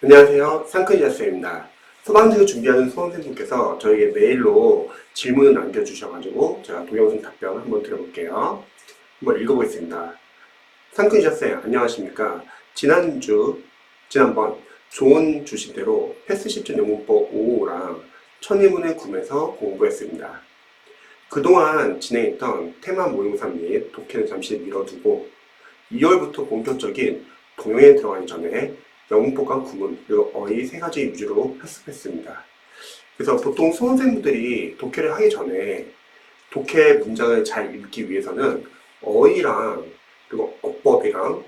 안녕하세요. 상크니아스입니다. 소방직을 준비하는 수험생분께서 저에게 메일로 질문을 남겨주셔가지고 제가 동영상 답변 한번 드려볼게요. 한번 읽어보겠습니다. 상크니아스 안녕하십니까. 지난번 조언 주신 대로 패스 10전 영문법 5호랑 천의문을 구매해서 공부했습니다. 그동안 진행했던 테마 모의고사 및 독해는 잠시 미뤄두고 2월부터 본격적인 동영에 들어가기 전에 영문법과 구문, 그리고 어휘 세 가지 위주로 학습했습니다. 그래서 보통 수험생분들이 독해를 하기 전에 독해 문장을 잘 읽기 위해서는 어휘랑 그리고 어법이랑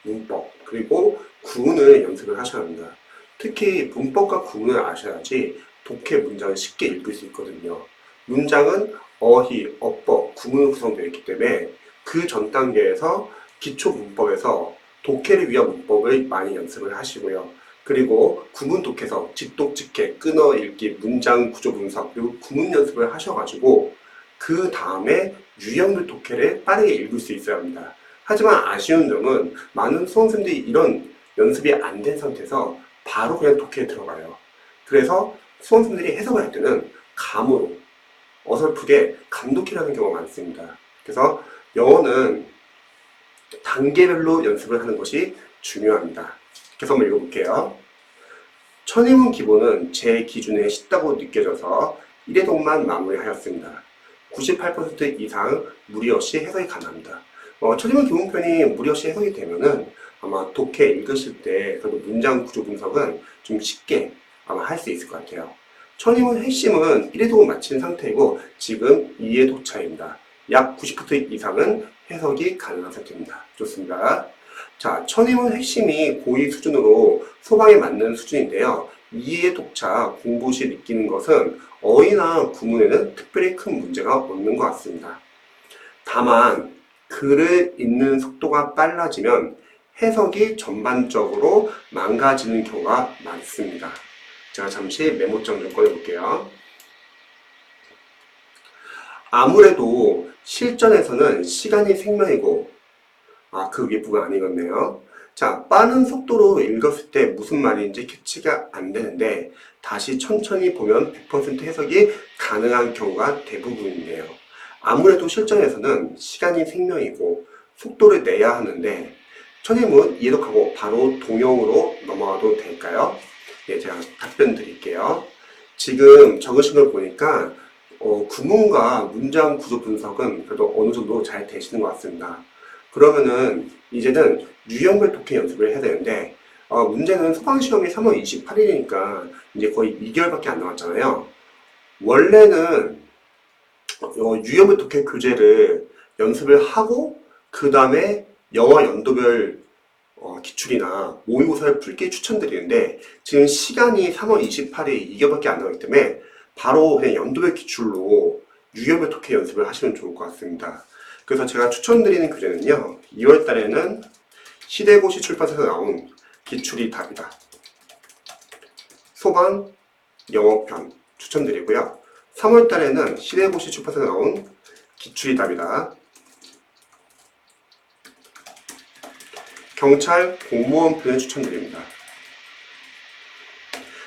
문법, 그리고 구문을 연습을 하셔야 합니다. 특히 문법과 구문을 아셔야지 독해 문장을 쉽게 읽을 수 있거든요. 문장은 어휘, 어법, 구문으로 구성되어 있기 때문에 그 전 단계에서 기초 문법에서 독해를 위한 문법을 많이 연습을 하시고요. 그리고 구문 독해서 직독, 직해, 끊어 읽기, 문장 구조 분석, 그리고 구문 연습을 하셔가지고 그 다음에 유형별 독해를 빠르게 읽을 수 있어야 합니다. 하지만 아쉬운 점은 많은 수험생들이 이런 연습이 안 된 상태에서 바로 그냥 독해에 들어가요. 그래서 수험생들이 해석을 할 때는 감으로 어설프게 감독해를 하는 경우가 많습니다. 그래서 영어는 단계별로 연습을 하는 것이 중요합니다. 그래서 한번 읽어볼게요. 천의문 기본은 제 기준에 쉽다고 느껴져서 1회독만 마무리하였습니다. 98% 이상 무리 없이 해석이 가능합니다. 천의문 기본편이 무리 없이 해석이 되면은 아마 독해 읽으실 때 그래도 문장 구조 분석은 좀 쉽게 아마 할 수 있을 것 같아요. 천의문 핵심은 1회독을 마친 상태이고 지금 2회독 차입니다. 약 90% 이상은 해석이 가능한 상태입니다. 좋습니다. 자, 천의문 핵심이 고의 수준으로 소방에 맞는 수준인데요. 2회 독차 공부 시 느끼는 것은 어휘나 구문에는 특별히 큰 문제가 없는 것 같습니다. 다만 글을 읽는 속도가 빨라지면 해석이 전반적으로 망가지는 경우가 많습니다. 제가 잠시 메모장 좀 꺼내볼게요. 아무래도 실전에서는 시간이 생명이고, 그 위에 부분 안 읽었네요. 자, 빠른 속도로 읽었을 때 무슨 말인지 캐치가 안 되는데, 다시 천천히 보면 100% 해석이 가능한 경우가 대부분인데요. 아무래도 실전에서는 시간이 생명이고, 속도를 내야 하는데, 천의문 이해독하고 바로 동영으로 넘어가도 될까요? 네, 제가 답변 드릴게요. 지금 적으신 걸 보니까, 구문과 문장 구조 분석은 그래도 어느 정도 잘 되시는 것 같습니다. 그러면은 이제는 유형별 독해 연습을 해야 되는데 문제는 소방시험이 3월 28일이니까 이제 거의 2개월밖에 안 남았잖아요. 원래는 유형별 독해 교재를 연습을 하고 그 다음에 영어 연도별 기출이나 모의고사를 풀기 추천드리는데 지금 시간이 3월 28일 2개월밖에 안 남았기 때문에 바로 그냥 연도별 기출로 유형별 독해 연습을 하시면 좋을 것 같습니다. 그래서 제가 추천드리는 교재는요. 2월 달에는 시대고시 출판사에서 나온 기출이 답이다. 소방 영어편 추천드리고요. 3월 달에는 시대고시 출판사에서 나온 기출이 답이다. 경찰 공무원 편을 추천드립니다.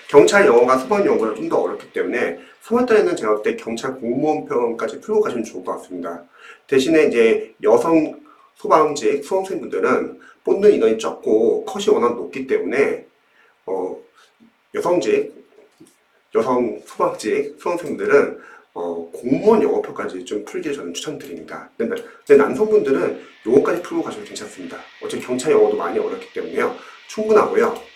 경찰 영어가 소방 영어보다 좀 더 어렵기 때문에 3월달에는 제가 볼 때 경찰 공무원 편까지 풀고 가시면 좋을 것 같습니다. 대신에 이제 여성 소방직 수험생분들은 뽑는 인원이 적고 컷이 워낙 높기 때문에 여성 소방직 수험생분들은 공무원 영어편까지 좀 풀기를 저는 추천드립니다. 근데 남성분들은 영어까지 풀고 가셔도 괜찮습니다. 어차피 경찰 영어도 많이 어렵기 때문에요. 충분하고요.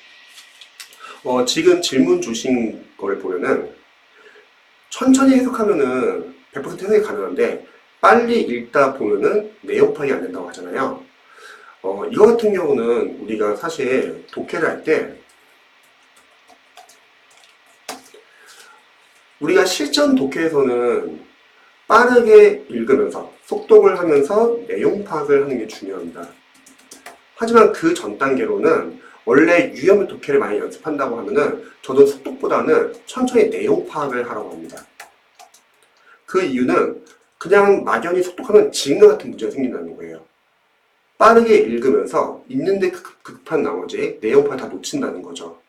지금 질문 주신 걸 보면은 천천히 해석하면은 100% 해석이 가능한데 빨리 읽다 보면은 내용 파악이 안 된다고 하잖아요. 이거 같은 경우는 우리가 사실 독해를 할 때 우리가 실전 독해에서는 빠르게 읽으면서 속독을 하면서 내용 파악을 하는 게 중요합니다. 하지만 그 전 단계로는 원래 유형별 독해를 많이 연습한다고 하면은 저도 속독보다는 천천히 내용 파악을 하라고 합니다. 그 이유는 그냥 막연히 속독하면 지금과 같은 문제가 생긴다는 거예요. 빠르게 읽으면서 읽는데 급한 나머지 내용 파악 다 놓친다는 거죠.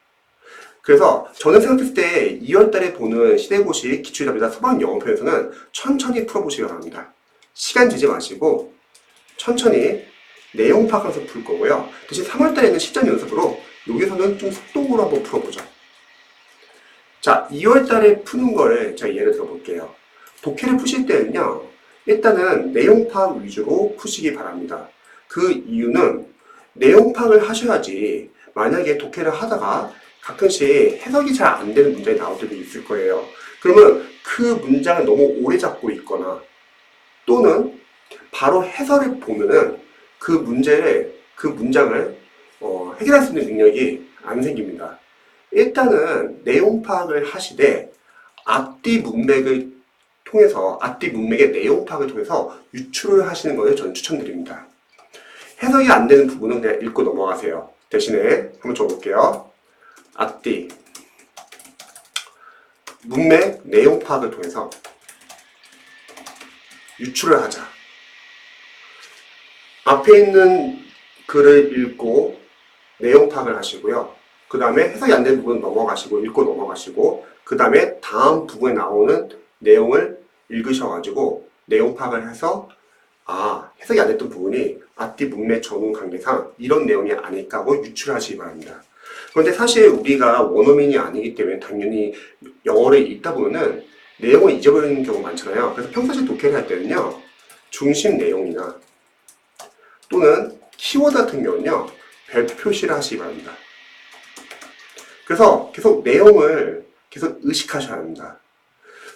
그래서 저는 생각했을 때 2월 달에 보는 시대고시 기출답이나 소방 영어편에서는 천천히 풀어보시기 바랍니다. 시간 재지 마시고 천천히 내용 파악해서 풀 거고요. 대신 3월 달에는 실전 연습으로 여기서는 좀 속도로 한번 풀어보죠. 자, 2월 달에 푸는 거를 제가 예를 들어 볼게요. 독해를 푸실 때는요, 일단은 내용 파악 위주로 푸시기 바랍니다. 그 이유는 내용 파악을 하셔야지 만약에 독해를 하다가 가끔씩 해석이 잘 안 되는 문장이 나올 때도 있을 거예요. 그러면 그 문장을 너무 오래 잡고 있거나 또는 바로 해설을 보면은 그 문장을 해결할 수 있는 능력이 안 생깁니다. 일단은 내용 파악을 하시되 앞뒤 문맥의 내용 파악을 통해서 유출을 하시는 것을 저는 추천드립니다. 해석이 안 되는 부분은 그냥 읽고 넘어가세요. 대신에 한번 적어볼게요. 앞뒤 문맥 내용 파악을 통해서 유출을 하자. 앞에 있는 글을 읽고 내용 파악을 하시고요. 그 다음에 해석이 안 되는 부분은 넘어가시고 읽고 넘어가시고 그 다음에 다음 부분에 나오는 내용을 읽으셔가지고 내용 파악을 해서 해석이 안 됐던 부분이 앞뒤 문맥 전후 관계상 이런 내용이 아닐까 하고 유출하시기 바랍니다. 그런데 사실 우리가 원어민이 아니기 때문에 당연히 영어를 읽다 보면은 내용을 잊어버리는 경우가 많잖아요. 그래서 평상시 독해를 할 때는요, 중심 내용이나 또는 키워드 같은 경우는요, 별표 표시를 하시기 바랍니다. 그래서 계속 내용을 계속 의식하셔야 합니다.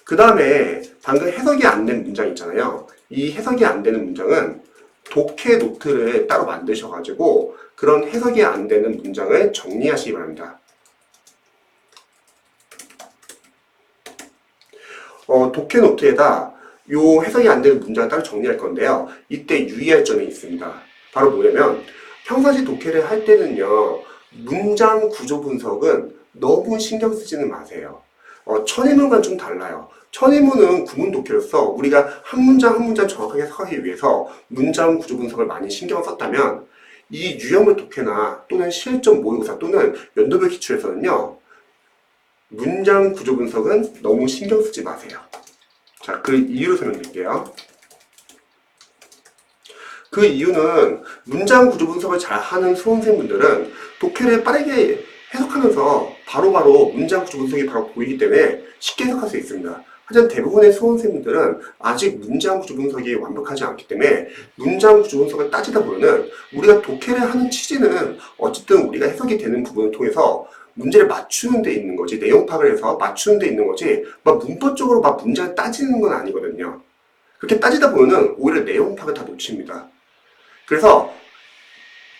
그 다음에 방금 해석이 안 된 문장 있잖아요. 이 해석이 안 되는 문장은 독해 노트를 따로 만드셔가지고 그런 해석이 안 되는 문장을 정리하시기 바랍니다. 독해 노트에다 요 해석이 안 되는 문장을 따로 정리할 건데요. 이때 유의할 점이 있습니다. 바로 뭐냐면 평상시 독해를 할 때는요, 문장 구조 분석은 너무 신경 쓰지는 마세요. 천인문과는 좀 달라요. 천인문은 구문 독해로서 우리가 한 문장 한 문장 정확하게 해석하기 위해서 문장 구조 분석을 많이 신경을 썼다면 이 유형물 독해나 또는 실전 모의고사 또는 연도별 기출에서는요, 문장 구조 분석은 너무 신경 쓰지 마세요. 자, 그 이유를 설명드릴게요. 그 이유는 문장 구조 분석을 잘 하는 수험생분들은 독해를 빠르게 해석하면서 바로바로 문장 구조 분석이 바로 보이기 때문에 쉽게 해석할 수 있습니다. 하지만 대부분의 수험생분들은 아직 문장 구조 분석이 완벽하지 않기 때문에 문장 구조 분석을 따지다 보면은 우리가 독해를 하는 취지는 어쨌든 우리가 해석이 되는 부분을 통해서 문제를 맞추는 데 있는 거지, 내용 파악을 해서 맞추는 데 있는 거지 막 문법적으로 막 문장을 따지는 건 아니거든요. 그렇게 따지다 보면은 오히려 내용 파악을 다 놓칩니다. 그래서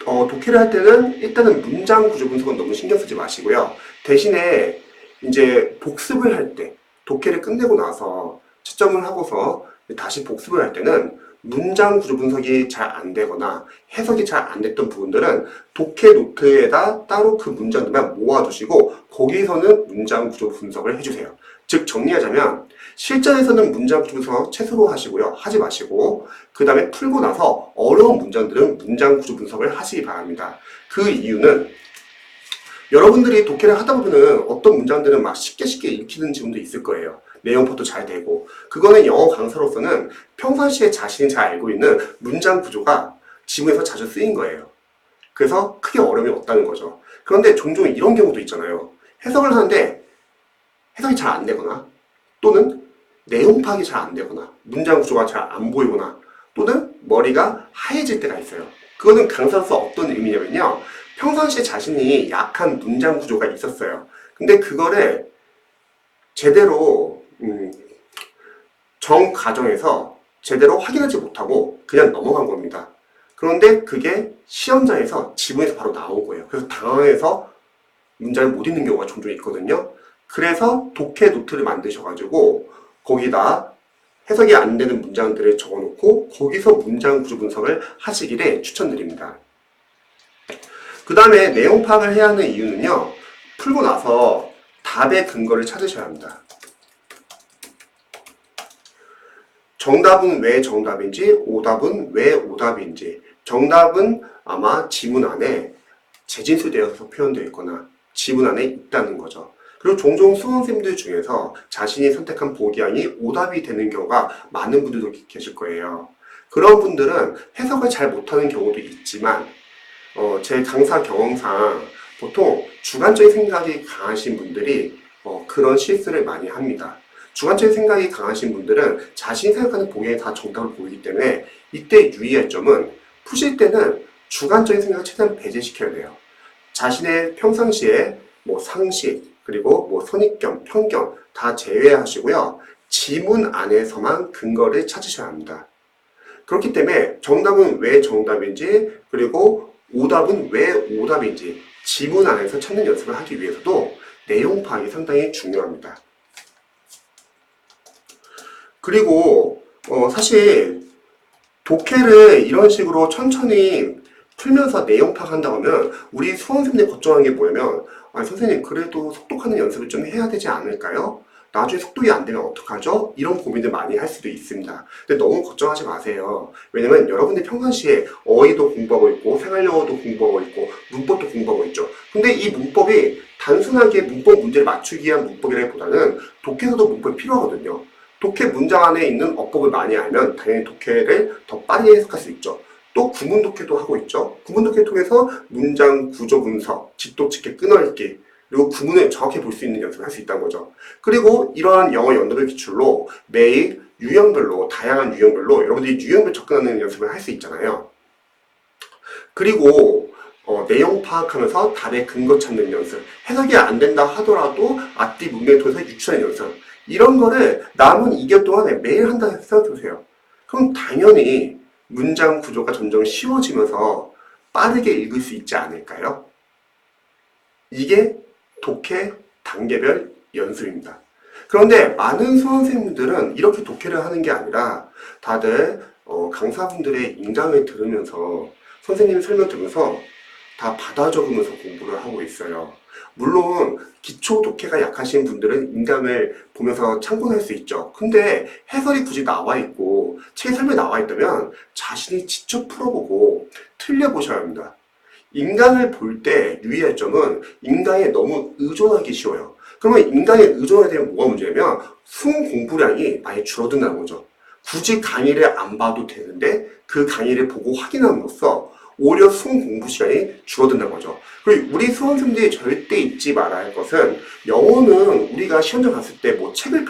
독해를 할 때는 일단은 문장 구조 분석은 너무 신경 쓰지 마시고요. 대신에 이제 복습을 할 때, 독해를 끝내고 나서 채점을 하고서 다시 복습을 할 때는 문장 구조 분석이 잘 안 되거나 해석이 잘 안 됐던 부분들은 독해 노트에다 따로 그 문장들만 모아두시고 거기서는 문장 구조 분석을 해주세요. 즉 정리하자면 실전에서는 문장 구조 분석 최소로 하시고요. 하지 마시고 그 다음에 풀고 나서 어려운 문장들은 문장 구조 분석을 하시기 바랍니다. 그 이유는 여러분들이 독해를 하다 보면은 어떤 문장들은 막 쉽게 읽히는 지문도 있을 거예요. 내용포도 잘 되고 그거는 영어 강사로서는 평상시에 자신이 잘 알고 있는 문장 구조가 지문에서 자주 쓰인 거예요. 그래서 크게 어려움이 없다는 거죠. 그런데 종종 이런 경우도 있잖아요. 해석을 하는데 해석이 잘 안 되거나 또는 내용 파악이 잘 안 되거나 문장 구조가 잘 안 보이거나 또는 머리가 하얘질 때가 있어요. 그거는 강사로서 어떤 의미냐면요, 평상시에 자신이 약한 문장 구조가 있었어요. 근데 그거를 제대로 정 과정에서 제대로 확인하지 못하고 그냥 넘어간 겁니다. 그런데 그게 시험장에서 지문에서 바로 나온 거예요. 그래서 당황해서 문장을 못 읽는 경우가 종종 있거든요. 그래서 독해 노트를 만드셔가지고 거기다 해석이 안 되는 문장들을 적어놓고 거기서 문장 구조 분석을 하시기를 추천드립니다. 그 다음에 내용 파악을 해야 하는 이유는요, 풀고 나서 답의 근거를 찾으셔야 합니다. 정답은 왜 정답인지, 오답은 왜 오답인지. 정답은 아마 지문 안에 재진술되어서 표현되어 있거나 지문 안에 있다는 거죠. 그리고 종종 수험생들 중에서 자신이 선택한 보기양이 오답이 되는 경우가 많은 분들도 계실 거예요. 그런 분들은 해석을 잘 못하는 경우도 있지만 제 강사 경험상 보통 주관적인 생각이 강하신 분들이 그런 실수를 많이 합니다. 주관적인 생각이 강하신 분들은 자신이 생각하는 보기에 다 정답을 보이기 때문에 이때 유의할 점은 푸실 때는 주관적인 생각을 최대한 배제시켜야 돼요. 자신의 평상시에 상식, 그리고 선입견, 편견 다 제외하시고요. 지문 안에서만 근거를 찾으셔야 합니다. 그렇기 때문에 정답은 왜 정답인지, 그리고 오답은 왜 오답인지 지문 안에서 찾는 연습을 하기 위해서도 내용 파악이 상당히 중요합니다. 그리고 사실 독해를 이런 식으로 천천히 풀면서 내용 파악한다고 하면 우리 수험생들이 걱정하는 게 뭐냐면 선생님 그래도 속독하는 연습을 좀 해야 되지 않을까요? 나중에 속독이 안 되면 어떡하죠? 이런 고민들 많이 할 수도 있습니다. 근데 너무 걱정하지 마세요. 왜냐면 여러분들 평상시에 어휘도 공부하고 있고 생활영어도 공부하고 있고 문법도 공부하고 있죠. 근데 이 문법이 단순하게 문법 문제를 맞추기 위한 문법이라기보다는 독해에서도 문법이 필요하거든요. 독해 문장 안에 있는 어법을 많이 알면 당연히 독해를 더 빠르게 해석할 수 있죠. 또 구문 독해도 하고 있죠. 구문 독해 통해서 문장 구조 분석, 직독직해 끊어읽기, 그리고 구문을 정확히 볼 수 있는 연습을 할 수 있다는 거죠. 그리고 이러한 영어 연습을 기출로 매일 유형별로, 다양한 유형별로 여러분들이 유형별 접근하는 연습을 할 수 있잖아요. 그리고 내용 파악하면서 답의 근거 찾는 연습, 해석이 안 된다 하더라도 앞뒤 문맥을 통해서 유추하는 연습, 이런 거를 남은 2개월 동안에 매일 한다고 생각해보세요. 그럼 당연히 문장 구조가 점점 쉬워지면서 빠르게 읽을 수 있지 않을까요? 이게 독해 단계별 연습입니다. 그런데 많은 수험생분들은 이렇게 독해를 하는 게 아니라 다들 강사분들의 인강을 들으면서 선생님 설명 들으면서 다 받아 적으면서 공부를 하고 있어요. 물론 기초 독해가 약하신 분들은 인강을 보면서 참고할 수 있죠. 근데 해설이 굳이 나와 있고 책 설명이 나와 있다면 자신이 직접 풀어보고 틀려보셔야 합니다. 인강을 볼 때 유의할 점은 인강에 너무 의존하기 쉬워요. 그러면 인강에 의존하게 되면 뭐가 문제냐면 수능 공부량이 많이 줄어든다는 거죠. 굳이 강의를 안 봐도 되는데 그 강의를 보고 확인함으로써 오히려 수능 공부 시간이 줄어든다는 거죠. 그리고 우리 수험생들이 절대 잊지 말아야 할 것은 영어는 우리가 시험장 갔을 때 책을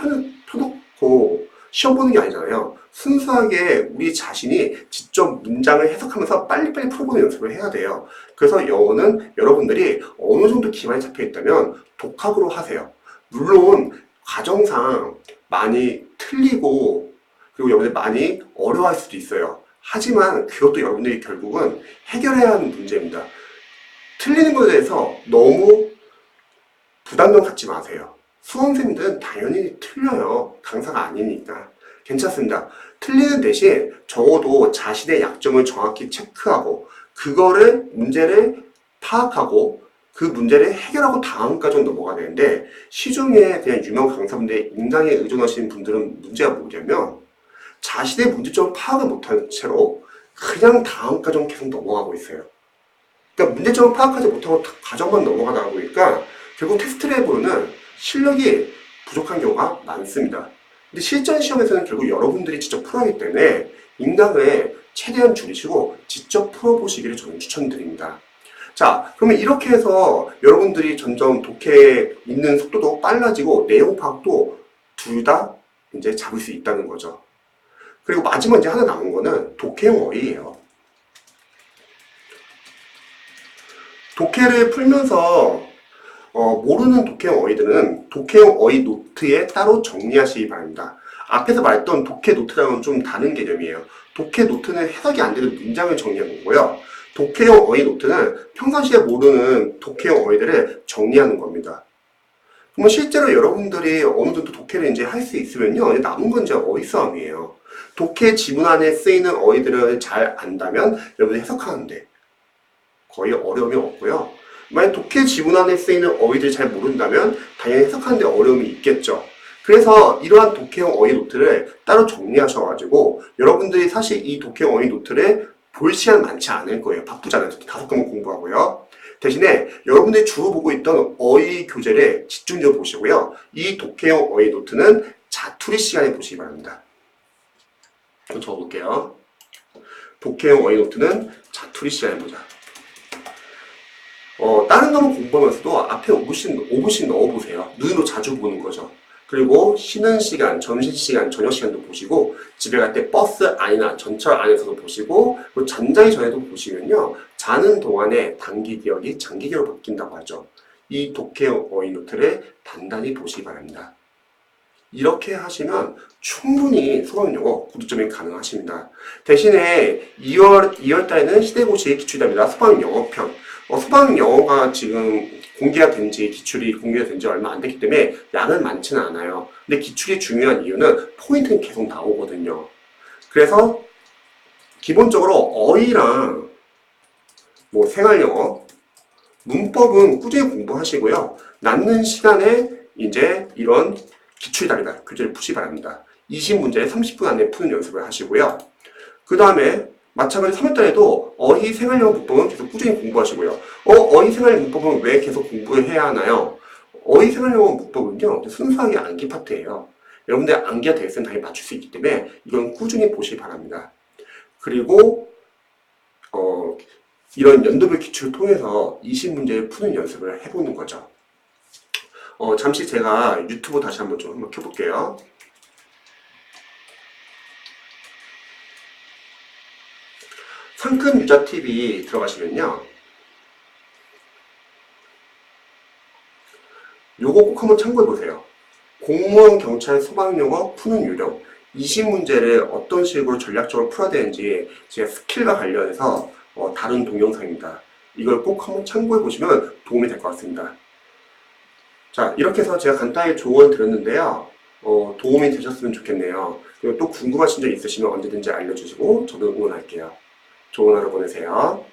펴놓고 시험 보는 게 아니잖아요. 순수하게 우리 자신이 직접 문장을 해석하면서 빨리빨리 풀어보는 연습을 해야 돼요. 그래서 영어는 여러분들이 어느 정도 기반이 잡혀 있다면 독학으로 하세요. 물론 과정상 많이 틀리고 그리고 여러분들 많이 어려워할 수도 있어요. 하지만 그것도 여러분들이 결국은 해결해야 하는 문제입니다. 틀리는 것에 대해서 너무 부담감 갖지 마세요. 수험생들은 당연히 틀려요. 강사가 아니니까. 괜찮습니다. 틀리는 대신 적어도 자신의 약점을 정확히 체크하고 그거를 문제를 파악하고 그 문제를 해결하고 다음 과정 넘어가야 되는데 시중에 그냥 유명 강사분들 인강에 의존하시는 분들은 문제가 뭐냐면 자신의 문제점을 파악을 못한 채로 그냥 다음 과정 계속 넘어가고 있어요. 그러니까 문제점을 파악하지 못하고 과정만 넘어가다 보니까 결국 테스트를 해보면 실력이 부족한 경우가 많습니다. 근데 실전 시험에서는 결국 여러분들이 직접 풀어야 하기 때문에 인강을 최대한 줄이시고 직접 풀어보시기를 저는 추천드립니다. 자, 그러면 이렇게 해서 여러분들이 점점 독해에 있는 속도도 빨라지고 내용 파악도 둘 다 이제 잡을 수 있다는 거죠. 그리고 마지막 이제 하나 남은 거는 독해용 어휘예요. 독해를 풀면서 모르는 독해용 어휘들은 독해용 어휘 노트에 따로 정리하시기 바랍니다. 앞에서 말했던 독해 노트랑은 좀 다른 개념이에요. 독해 노트는 해석이 안 되는 문장을 정리하는 거고요. 독해용 어휘 노트는 평상시에 모르는 독해용 어휘들을 정리하는 겁니다. 그러면 실제로 여러분들이 어느 정도 독해를 이제 할 수 있으면요, 남은 건 이제 어휘 싸움이에요. 독해 지문 안에 쓰이는 어휘들을 잘 안다면 여러분들이 해석하는데 거의 어려움이 없고요. 만약 독해 지문 안에 쓰이는 어휘들을 잘 모른다면 당연히 해석하는데 어려움이 있겠죠. 그래서 이러한 독해용 어휘 노트를 따로 정리하셔가지고 여러분들이 사실 이 독해용 어휘 노트를 볼 시간 많지 않을 거예요. 바쁘잖아요. 특히 5과목 공부하고요. 대신에 여러분들이 주로 보고 있던 어휘 교재를 집중적으로 보시고요. 이 독해용 어휘 노트는 자투리 시간에 보시기 바랍니다. 좀 적어볼게요. 독해용 어휘 노트는 자투리 시간에 보자. 다른 과목 공부하면서도 앞에 5분씩 넣어보세요. 눈으로 자주 보는 거죠. 그리고 쉬는 시간, 점심시간, 저녁시간도 보시고 집에 갈 때 버스 안이나 전철 안에서도 보시고 그리고 잠자기 전에도 보시면요. 자는 동안에 단기 기억이 장기 기억으로 바뀐다고 하죠. 이 독해용 어휘 노트를 단단히 보시기 바랍니다. 이렇게 하시면 충분히 수학영어 9점이 가능하십니다. 대신에 2월 달에는 시대고시 기출답니다. 수학영어편. 수학영어가 지금 공개가 된 지, 기출이 공개가 된 지 얼마 안 됐기 때문에 양은 많지는 않아요. 근데 기출이 중요한 이유는 포인트는 계속 나오거든요. 그래서 기본적으로 어휘랑 생활영어, 문법은 꾸준히 공부하시고요. 남는 시간에 이제 이런 기출답이다. 교재를 푸시기 바랍니다. 20문제 30분 안에 푸는 연습을 하시고요. 그 다음에 마찬가지 3월달에도 어휘 생활영어 문법은 계속 꾸준히 공부하시고요. 어휘 생활 문법은 왜 계속 공부를 해야 하나요? 어휘 생활영어 문법은요, 순수하게 암기 파트예요. 여러분들 암기가 될 때는 당연히 맞출 수 있기 때문에 이건 꾸준히 보시기 바랍니다. 그리고 이런 연도별 기출을 통해서 20문제를 푸는 연습을 해보는 거죠. 잠시 제가 유튜브 다시 한번 켜볼게요. 상큼 유자TV 들어가시면요. 요거 꼭 한번 참고해보세요. 공무원, 경찰, 소방영어 푸는 요령 20문제를 어떤 식으로 전략적으로 풀어야 되는지 제 스킬과 관련해서 다룬 동영상입니다. 이걸 꼭 한번 참고해보시면 도움이 될 것 같습니다. 자, 이렇게 해서 제가 간단히 조언 드렸는데요. 도움이 되셨으면 좋겠네요. 그리고 또 궁금하신 점 있으시면 언제든지 알려주시고 저도 응원할게요. 좋은 하루 보내세요.